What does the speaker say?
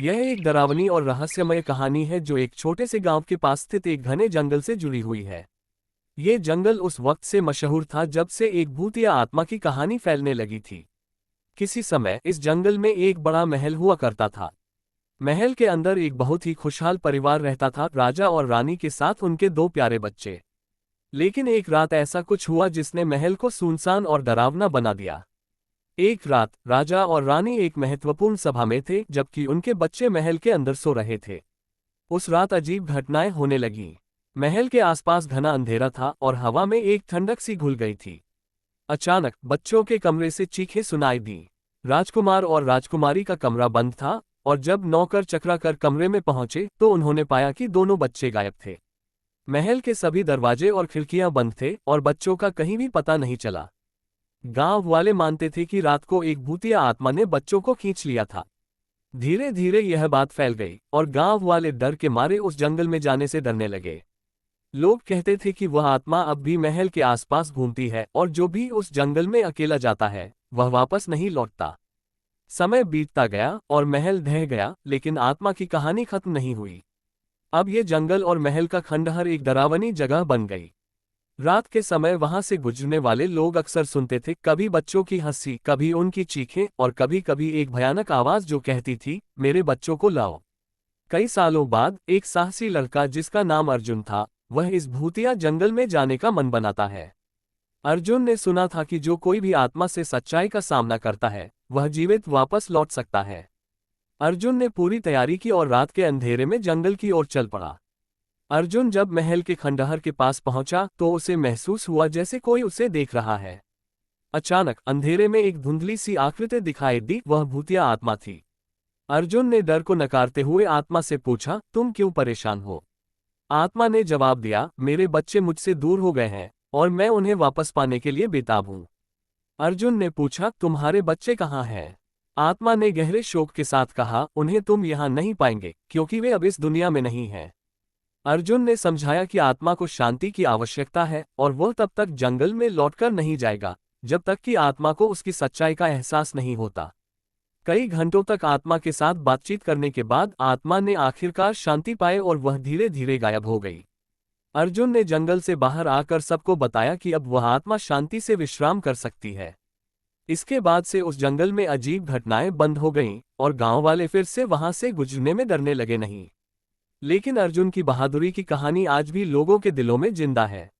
यह एक डरावनी और रहस्यमय कहानी है जो एक छोटे से गांव के पास स्थित एक घने जंगल से जुड़ी हुई है। ये जंगल उस वक्त से मशहूर था जब से एक भूत या आत्मा की कहानी फैलने लगी थी। किसी समय इस जंगल में एक बड़ा महल हुआ करता था। महल के अंदर एक बहुत ही खुशहाल परिवार रहता था, राजा और रानी के साथ उनके दो प्यारे बच्चे। लेकिन एक रात ऐसा कुछ हुआ जिसने महल को सुनसान और डरावना बना दिया। एक रात राजा और रानी एक महत्वपूर्ण सभा में थे जबकि उनके बच्चे महल के अंदर सो रहे थे। उस रात अजीब घटनाएं होने लगीं। महल के आसपास घना अंधेरा था और हवा में एक ठंडक सी घुल गई थी। अचानक बच्चों के कमरे से चीखें सुनाई दी। राजकुमार और राजकुमारी का कमरा बंद था और जब नौकर चकरा कर कमरे में पहुंचे तो उन्होंने पाया कि दोनों बच्चे गायब थे। महल के सभी दरवाजे और खिड़कियां बंद थे और बच्चों का कहीं भी पता नहीं चला। गांव वाले मानते थे कि रात को एक भूतिया आत्मा ने बच्चों को खींच लिया था। धीरे धीरे यह बात फैल गई और गांव वाले डर के मारे उस जंगल में जाने से डरने लगे। लोग कहते थे कि वह आत्मा अब भी महल के आसपास घूमती है और जो भी उस जंगल में अकेला जाता है वह वापस नहीं लौटता। समय बीतता गया और महल ढह गया, लेकिन आत्मा की कहानी खत्म नहीं हुई। अब ये जंगल और महल का खंडहर एक डरावनी जगह बन गई। रात के समय वहां से गुजरने वाले लोग अक्सर सुनते थे, कभी बच्चों की हंसी, कभी उनकी चीखें और कभी कभी एक भयानक आवाज जो कहती थी, मेरे बच्चों को लाओ। कई सालों बाद एक साहसी लड़का जिसका नाम अर्जुन था, वह इस भूतिया जंगल में जाने का मन बनाता है। अर्जुन ने सुना था कि जो कोई भी आत्मा से सच्चाई का सामना करता है वह जीवित वापस लौट सकता है। अर्जुन ने पूरी तैयारी की और रात के अंधेरे में जंगल की ओर चल पड़ा। अर्जुन जब महल के खंडहर के पास पहुंचा तो उसे महसूस हुआ जैसे कोई उसे देख रहा है। अचानक अंधेरे में एक धुंधली सी आकृति दिखाई दी, वह भूतिया आत्मा थी। अर्जुन ने डर को नकारते हुए आत्मा से पूछा, तुम क्यों परेशान हो? आत्मा ने जवाब दिया, मेरे बच्चे मुझसे दूर हो गए हैं और मैं उन्हें वापस पाने के लिए बेताब हूं। अर्जुन ने पूछा, तुम्हारे बच्चे कहाँ हैं? आत्मा ने गहरे शोक के साथ कहा, उन्हें तुम यहाँ नहीं पाएंगे क्योंकि वे अब इस दुनिया में नहीं हैं। अर्जुन ने समझाया कि आत्मा को शांति की आवश्यकता है और वह तब तक जंगल में लौटकर नहीं जाएगा जब तक कि आत्मा को उसकी सच्चाई का एहसास नहीं होता। कई घंटों तक आत्मा के साथ बातचीत करने के बाद आत्मा ने आखिरकार शांति पाए और वह धीरे धीरे गायब हो गई। अर्जुन ने जंगल से बाहर आकर सबको बताया कि अब वह आत्मा शांति से विश्राम कर सकती है। इसके बाद से उस जंगल में अजीब घटनाएं बंद हो गईं और गांव वाले फिर से वहां से गुजरने में डरने लगे नहीं। लेकिन अर्जुन की बहादुरी की कहानी आज भी लोगों के दिलों में जिंदा है।